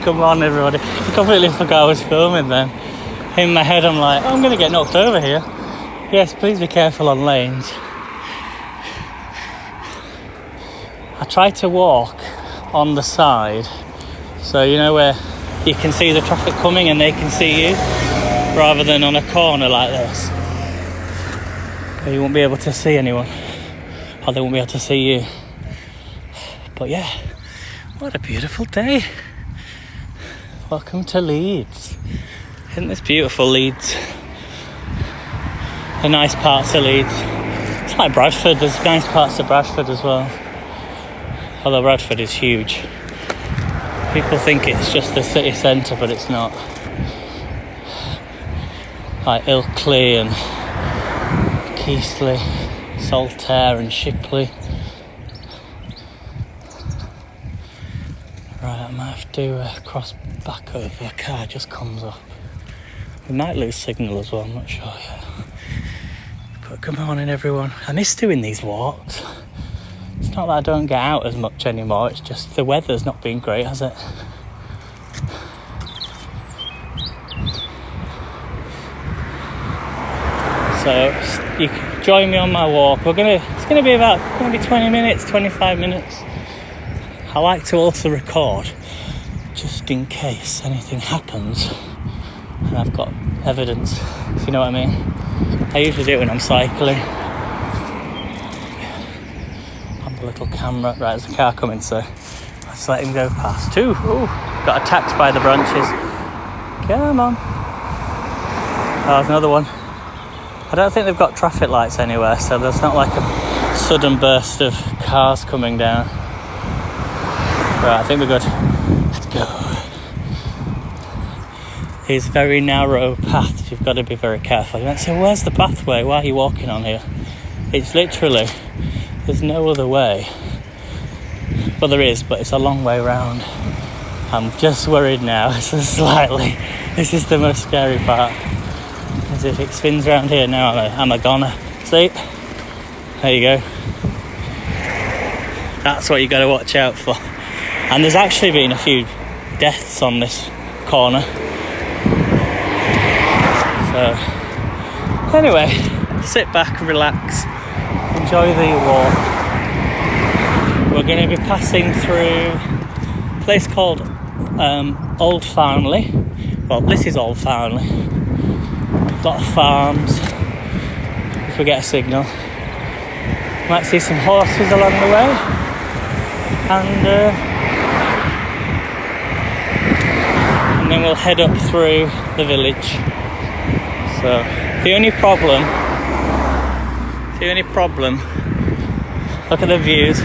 Come on, everybody. I completely forgot I was filming then. In my head, I'm like, oh, I'm going to get knocked over here. Yes, please be careful on lanes. I try to walk on the side, so you know where you can see the traffic coming and they can see you, rather than on a corner like this. You won't be able to see anyone, or they won't be able to see you. But yeah, what a beautiful day. Welcome to Leeds. Isn't this beautiful, Leeds? The nice parts of Leeds. It's like Bradford, there's nice parts of Bradford as well. Although Bradford is huge. People think it's just the city centre, but it's not. Like Ilkley and Keighley, Saltaire and Shipley. Right, I might have to cross back over. A car just comes up. We might lose signal as well, I'm not sure yet. But good morning, everyone. I miss doing these walks. It's not that I don't get out as much anymore, it's just the weather's not been great, has it? So you can join me on my walk. It's gonna be about 20 minutes, 25 minutes. I like to also record just in case anything happens and I've got evidence, if you know what I mean. I usually do it when I'm cycling. On the little camera. Right, there's a car coming, so let's let him go past. Ooh, got attacked by the branches. Come on. Oh, there's another one. I don't think they've got traffic lights anywhere, so there's not like a sudden burst of cars coming down. Right, I think we're good. Let's go. It's a very narrow path. You've got to be very careful. You might say, where's the pathway? Why are you walking on here? It's literally, there's no other way. Well, there is, but it's a long way round. I'm just worried now, slightly. This is the most scary part. As if it spins around here now, I'm a goner. See? There you go. That's what you got to watch out for. And there's actually been a few deaths on this corner. So, anyway, sit back and relax. Enjoy the walk. We're going to be passing through a place called Old Farnley. Well, this is Old Farnley. A lot of farms. If we get a signal. Might see some horses along the way. And then we'll head up through the village. So the only problem, look at the views.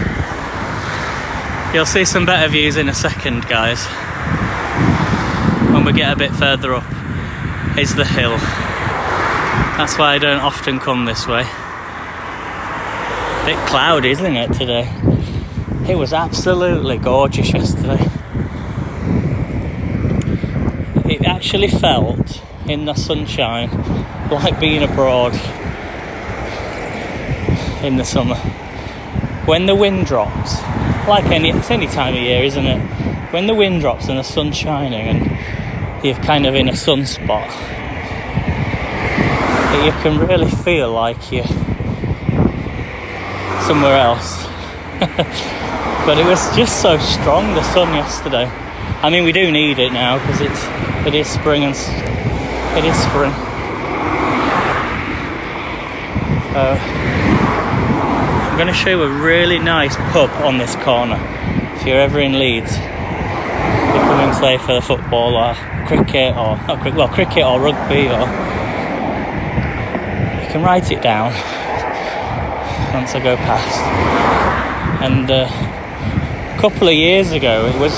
You'll see some better views in a second, guys. When we get a bit further up, is the hill. That's why I don't often come this way. Bit cloudy, isn't it, today? It was absolutely gorgeous yesterday. It actually felt, in the sunshine, like being abroad in the summer. When the wind drops, it's any time of year, isn't it? When the wind drops and the sun's shining and you're kind of in a sunspot, you can really feel like you're somewhere else. But it was just so strong, the sun yesterday. I mean, we do need it now because it is spring and it is spring. I'm going to show you a really nice pub on this corner. If you're ever in Leeds, you're coming, say, for the football or cricket or cricket or rugby, or you can write it down once I go past. And a couple of years ago, it was,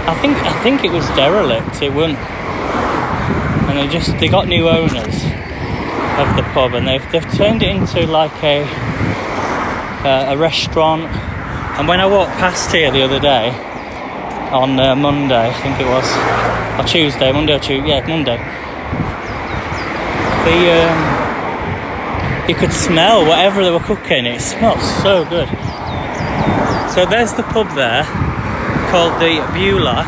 I think it was derelict. It wouldn't, and they got new owners of the pub, and they've turned it into like a restaurant. And when I walked past here the other day on Monday, I think it was, or Tuesday, Monday, you could smell whatever they were cooking. It smelled so good. So there's the pub there. called the Beulah.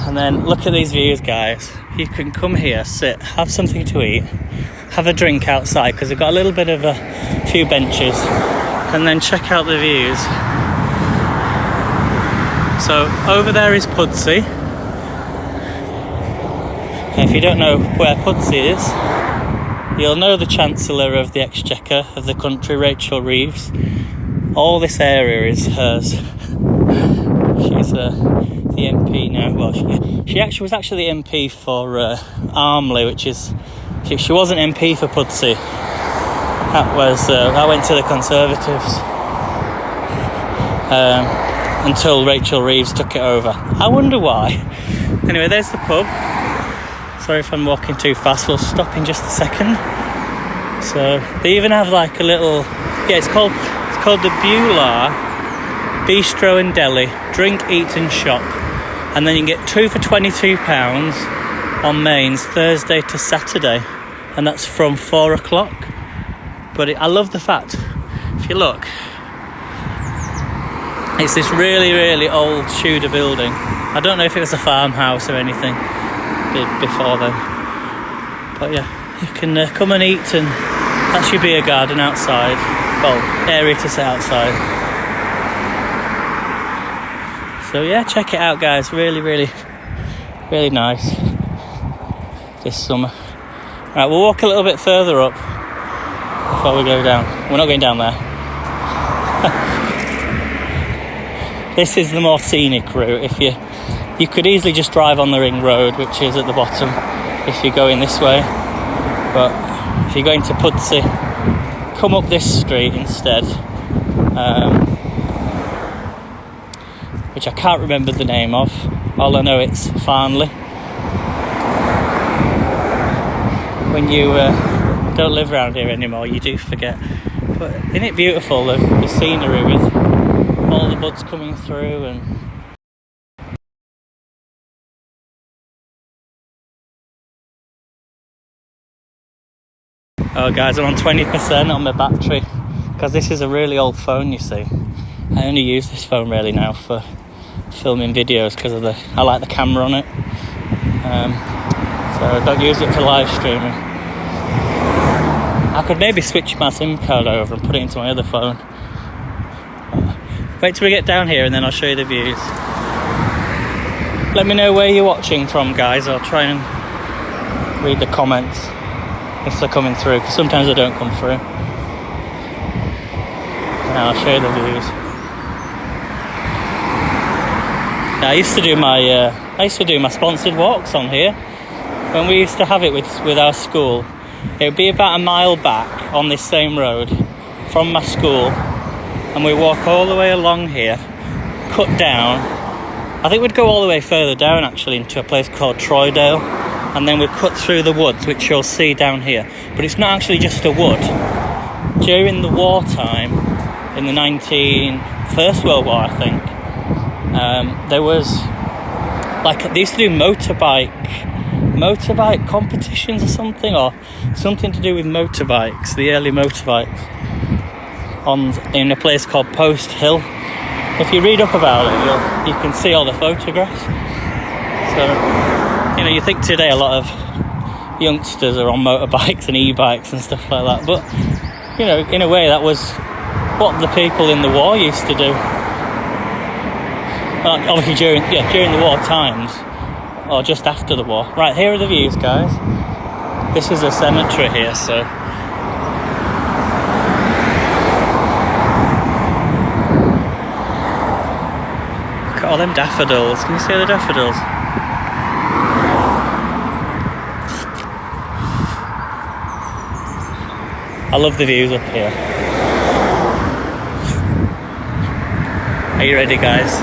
And then look at these views, guys. You can come here, sit, have something to eat, have a drink outside, because they've got a little bit of a few benches, and then check out the views. So over there is Pudsey. If you don't know where Pudsey is, you'll know the Chancellor of the Exchequer of the country, Rachel Reeves. All this area is hers. She's the MP now. Well, she actually was the MP for Armley, which is... She wasn't MP for Pudsey. That went to the Conservatives. Until Rachel Reeves took it over. I wonder why. Anyway, there's the pub. Sorry if I'm walking too fast, we'll stop in just a second. So they even have like a little, it's called the Beulah Bistro and Deli, drink, eat and shop. And then you can get 2 for £22 on mains Thursday to Saturday, and that's from 4 o'clock. But I love the fact, if you look, it's this really, really old Tudor building. I don't know if it was a farmhouse or anything before then. But yeah, you can come and eat, and that should be a garden outside. Well, area to sit outside. So yeah, check it out, guys. Really, really, really nice this summer. Right, we'll walk a little bit further up before we go down. We're not going down there. This is the more scenic route. You could easily just drive on the ring road, which is at the bottom, if you're going this way. But if you're going to Pudsey, come up this street instead, which I can't remember the name of. All I know it's Farnley. When you don't live around here anymore, you do forget. But isn't it beautiful, the scenery with all the buds coming through? And oh guys, I'm on 20% on my battery, because this is a really old phone, you see. I only use this phone really now for filming videos because I like the camera on it. So I don't use it for live streaming. I could maybe switch my SIM card over and put it into my other phone. Wait till we get down here and then I'll show you the views. Let me know where you're watching from, guys. I'll try and read the comments if they're coming through, because sometimes they don't come through. And I'll show you the views. Now, I used to do my sponsored walks on here when we used to have it with our school. It would be about a mile back on this same road from my school, and we walk all the way along here, cut down. I think we'd go all the way further down actually into a place called Troydale, and then we'd cut through the woods, which you'll see down here. But it's not actually just a wood. During the wartime, in the First World War, I think, there was they used to do motorbike competitions or something to do with motorbikes, the early motorbikes, in a place called Post Hill. If you read up about it, you can see all the photographs. So, you think today a lot of youngsters are on motorbikes and e-bikes and stuff like that, but in a way that was what the people in the war used to do. Obviously during the war times, or just after the war. Right, here are the views, guys. This is a cemetery here, so look at all them daffodils. Can you see the daffodils? I love the views up here. Are you ready, guys?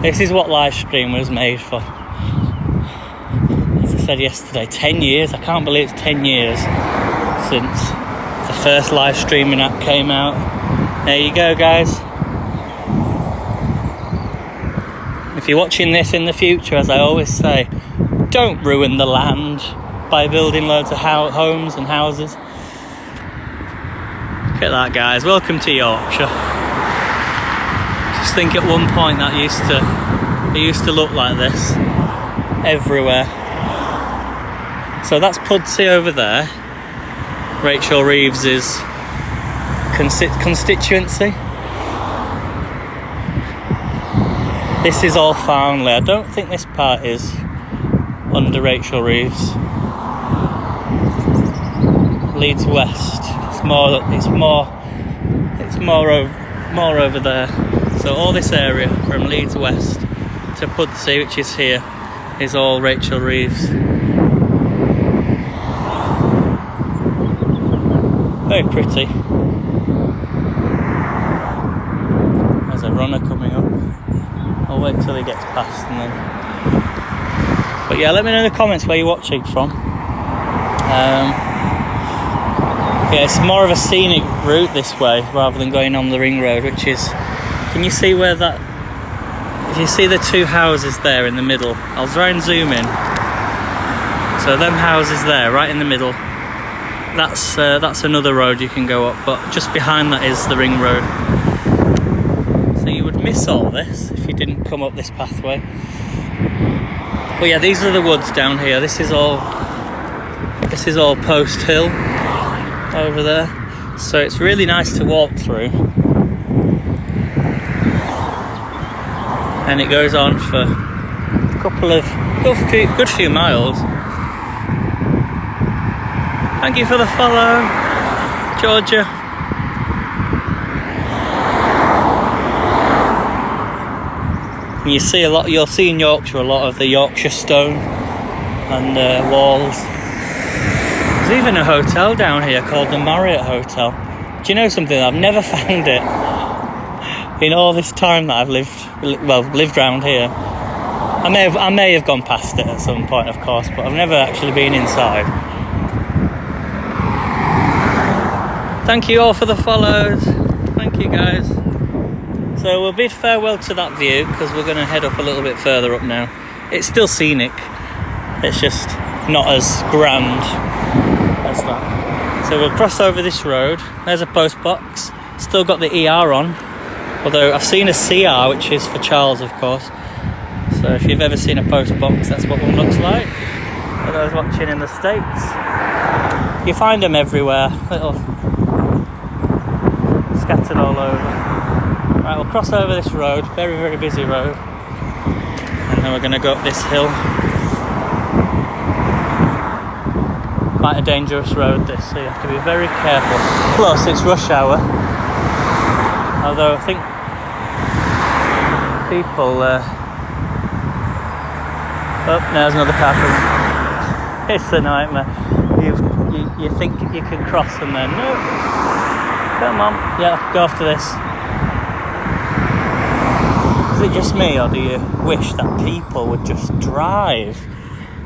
This is what live stream was made for. As I said yesterday, 10 years. I can't believe it's 10 years since the first live streaming app came out. There you go, guys. If you're watching this in the future, as I always say, don't ruin the land by building loads of homes and houses. Look at that, guys. Welcome to Yorkshire. Just think at one point that it used to look like this everywhere. So that's Pudsey over there, Rachel Reeves's constituency. This is all Farnley. I don't think this part is under Rachel Reeves. Leeds West. It's more over there. So all this area from Leeds West to Pudsey, which is here, is all Rachel Reeves. Very pretty. There's a runner coming up. I'll wait till he gets past and then. But yeah, let me know in the comments where you're watching from. Yeah, it's more of a scenic route this way rather than going on the ring road, which is. Can you see where that? If you see the two houses there in the middle, I'll try and zoom in. So them houses there, right in the middle. That's another road you can go up, but just behind that is the ring road. So you would miss all this if you didn't come up this pathway. But yeah, these are the woods down here. This is all Post Hill over there. So it's really nice to walk through. And it goes on for a good few miles. Thank you for the follow, Georgia. And you'll see in Yorkshire a lot of the Yorkshire stone and walls. There's even a hotel down here called the Marriott Hotel. Do you know something? I've never found it in all this time that I've lived around here. I may have gone past it at some point, of course, but I've never actually been inside. Thank you all for the follows. Thank you, guys. So we'll bid farewell to that view because we're going to head up a little bit further up now. It's still scenic. It's just not as grand as that. So we'll cross over this road. There's a post box. Still got the ER on. Although I've seen a CR, which is for Charles, of course. So if you've ever seen a post box, that's what one looks like. For those watching in the States. You find them everywhere. Little scattered all over. Right, we'll cross over this road, very, very busy road. And then we're going to go up this hill. Quite a dangerous road this, so you have to be very careful. Plus, it's rush hour. Although I think people... Oh, there's another car coming. It's a nightmare. You think you can cross and then... No. Come on. Yeah, go after this. Is it just me, or do you wish that people would just drive?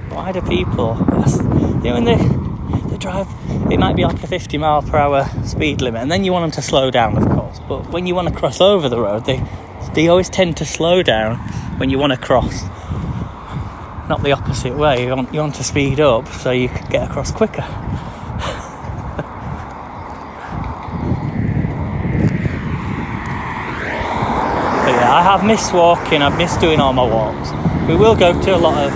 Why do people? When they drive, it might be like a 50 mile per hour speed limit, and then you want them to slow down, of course. But when you want to cross over the road, they always tend to slow down when you want to cross. Not the opposite way. You want to speed up so you can get across quicker. But yeah, I have missed walking. I've missed doing all my walks. We will go to a lot of...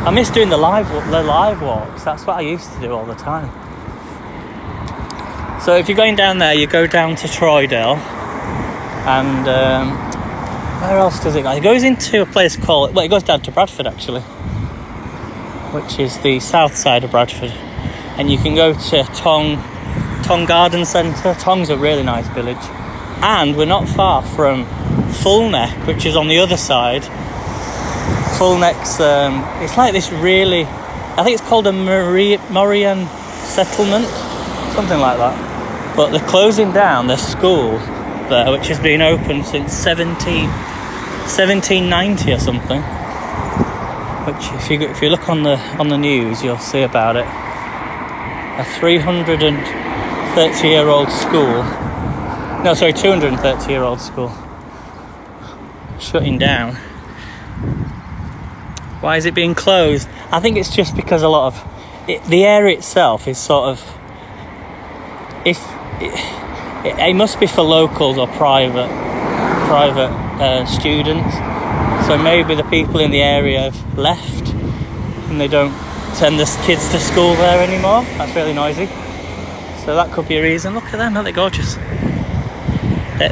I miss doing the live walks. That's what I used to do all the time. So if you're going down there, you go down to Troydale, and where else does it go? It goes into a place called... Well, it goes down to Bradford, actually, which is the south side of Bradford. And you can go to Tong Garden Centre. Tong's a really nice village. And we're not far from Fulneck, which is on the other side. Fulneck's... it's like this really... I think it's called a Moravian settlement. Something like that. But they're closing down their school there, which has been open since 1790 or something. Which, if you look on the news, you'll see about it. A 330-year-old school. No, sorry, 230-year-old school. Shutting down. Why is it being closed? I think it's just because a lot of... the area itself is sort of... If it must be for locals or private students. So maybe the people in the area have left and they don't send the kids to school there anymore. That's really noisy. So that could be a reason. Look at them, aren't they gorgeous?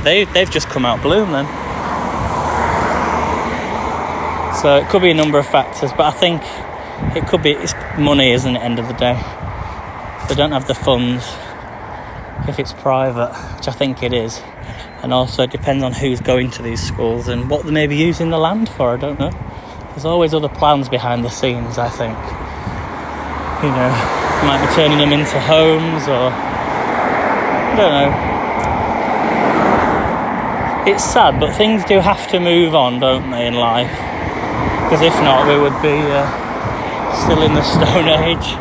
They've just come out bloom then. So it could be a number of factors, but I think it could be it's money, isn't it, at the end of the day? If they don't have the funds, if it's private, which I think it is, and also it depends on who's going to these schools and what they may be using the land for, I don't know. There's always other plans behind the scenes, I think. You know, might be turning them into homes or... I don't know. It's sad, but things do have to move on, don't they, in life? Because if not, we would be still in the Stone Age.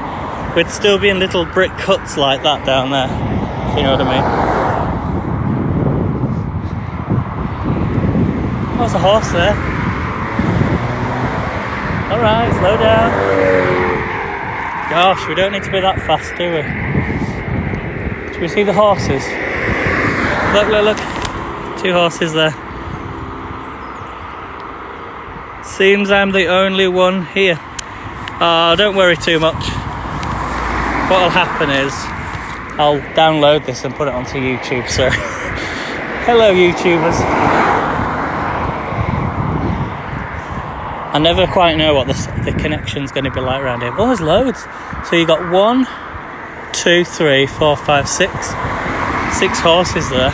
We'd still be in little brick huts like that down there, if you know what I mean. There's a horse there. Alright, slow down. Gosh, we don't need to be that fast, do we? Do we see the horses? Look. 2 horses there. Seems I'm the only one here. Oh, don't worry too much. What'll happen is I'll download this and put it onto YouTube, so hello YouTubers. I never quite know what the connection's going to be like around here. Oh, there's loads. So you got 1, 2, 3, 4, 5, 6 horses there.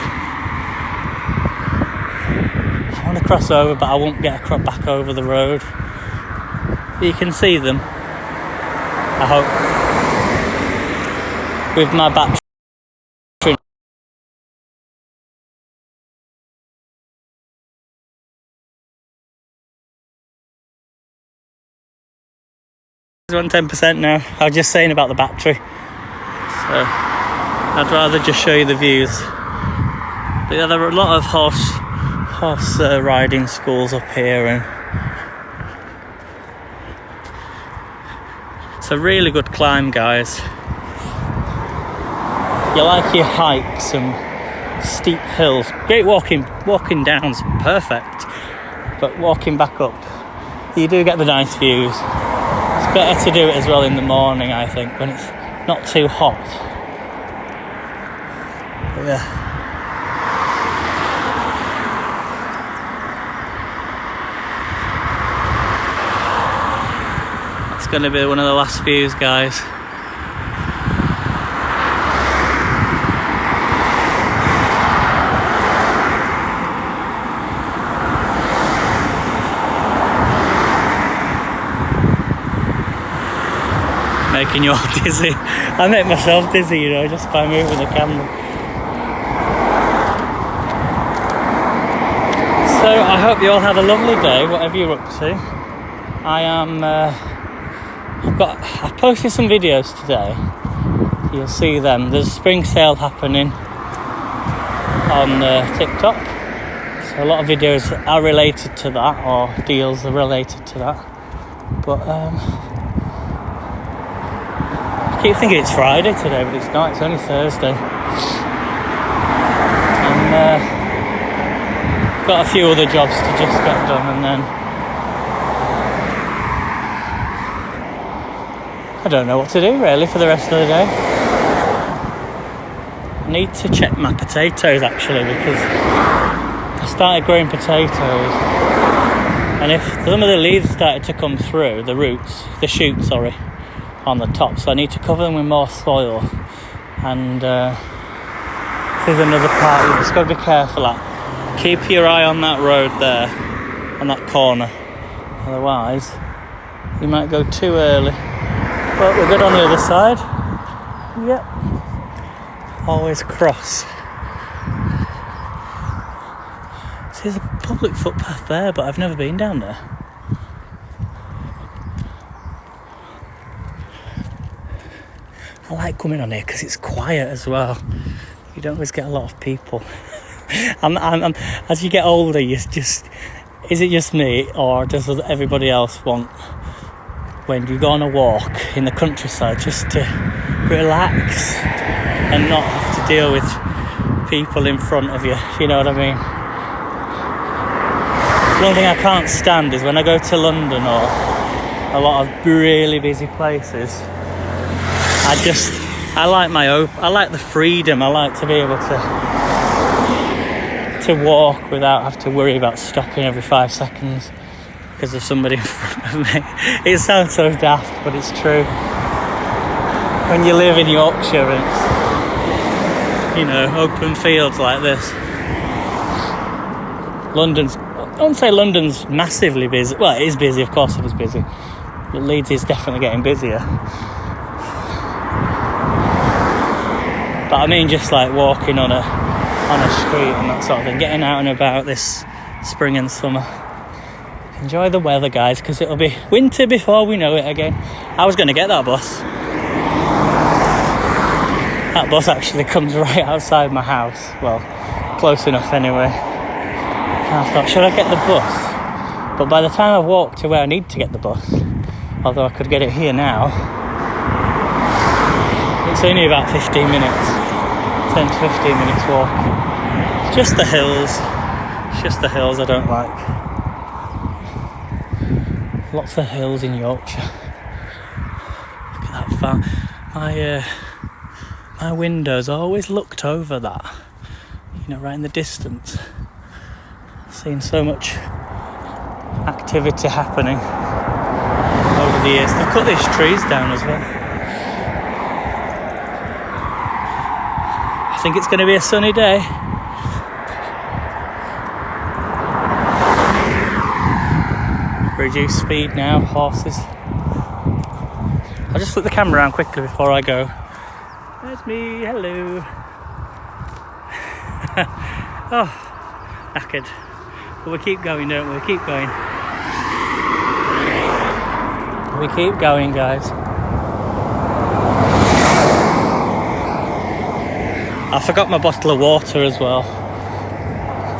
I want to cross over, but I won't get back over the road. You can see them, I hope, with my battery. 10% now. I was just saying about the battery, so I'd rather just show you the views. But yeah, there are a lot of horse riding schools up here, and it's a really good climb, guys. You like your hikes and steep hills, great walking down's perfect, but walking back up you do get the nice views. It's better to do it as well in the morning, I think, when it's not too hot. But yeah. It's going to be one of the last views, guys. Making you all dizzy. I make myself dizzy, you know, just by moving the camera. So I hope you all have a lovely day, whatever you're up to. I've posted some videos today. You'll see them. There's a spring sale happening on TikTok. So a lot of videos are related to that, or deals are related to that. But I keep thinking it's Friday today, but it's not. It's only Thursday. And got a few other jobs to just get done, and then I don't know what to do really for the rest of the day. I need to check my potatoes actually, because I started growing potatoes, and if some of the leaves started to come through, the shoots, on the top, so I need to cover them with more soil. And this is another part you just got to be careful at. Keep your eye on that road there, on that corner, otherwise you might go too early. But we're good on the other side. Yep, always cross. See, there's a public footpath there, but I've never been down there. I like coming on here because it's quiet as well. You don't always get a lot of people. As you get older, is it just me, or does everybody else want, when you go on a walk in the countryside, just to relax and not have to deal with people in front of you, if you know what I mean. One thing I can't stand is when I go to London or a lot of really busy places, I like the freedom. I like to be able to walk without having to worry about stopping every 5 seconds because of somebody in front of me. It sounds so daft, but it's true. When you live in Yorkshire and it's, you know, open fields like this, I wouldn't say London's massively busy. Well, it is busy, of course it is busy. But Leeds is definitely getting busier. But I mean just like walking on a street and that sort of thing. Getting out and about this spring and summer. Enjoy the weather, guys, because it'll be winter before we know it again. I was going to get that bus. That bus actually comes right outside my house. Well, close enough anyway. And I thought, should I get the bus? But by the time I walk to where I need to get the bus, although I could get it here now, it's only about 15 minutes, 10 to 15 minutes walk. It's just the hills. It's just the hills I don't like. Lots of hills in Yorkshire. Look at that farm. My windows always looked over that, you know, right in the distance. Seen so much activity happening over the years. They've cut these trees down as well. I think it's going to be a sunny day. Reduce speed now, horses. I'll just flip the camera around quickly before I go. There's me, hello. Oh, knackered. But we keep going, don't we? We keep going. We keep going, guys. I forgot my bottle of water as well.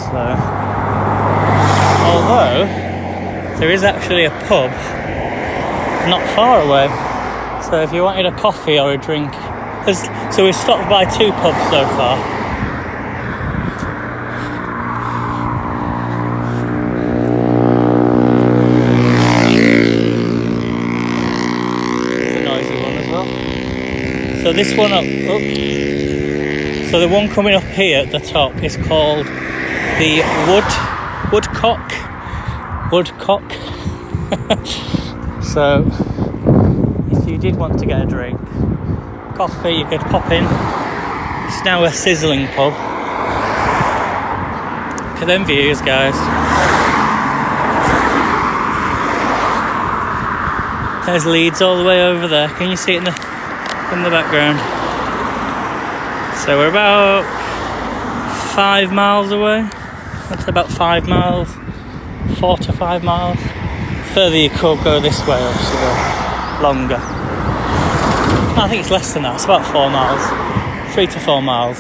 So, although there is actually a pub not far away. So if you wanted a coffee or a drink, so we've stopped by 2 pubs so far. So this one up, so the one coming up here at the top is called the Woodcock. So if you did want to get a drink, coffee, you could pop in. It's now a sizzling pub. Look at them views, guys. There's Leeds all the way over there. Can you see it in the background? So we're about 5 miles away. That's about 5 miles, 4 to 5 miles. Further you could go this way, obviously, longer. I think it's less than that. It's about 4 miles, 3 to 4 miles.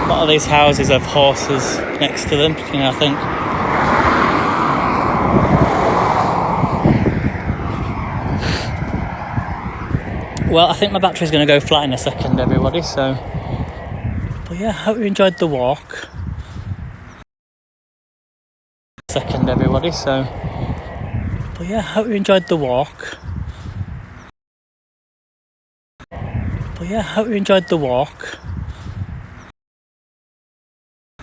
A lot of these houses have horses next to them, you know, I think. Well, I think my battery's going to go flat in a second, everybody, so... But yeah, I hope you enjoyed the walk. Second, everybody, so... But yeah, I hope you enjoyed the walk. But yeah, I hope you enjoyed the walk.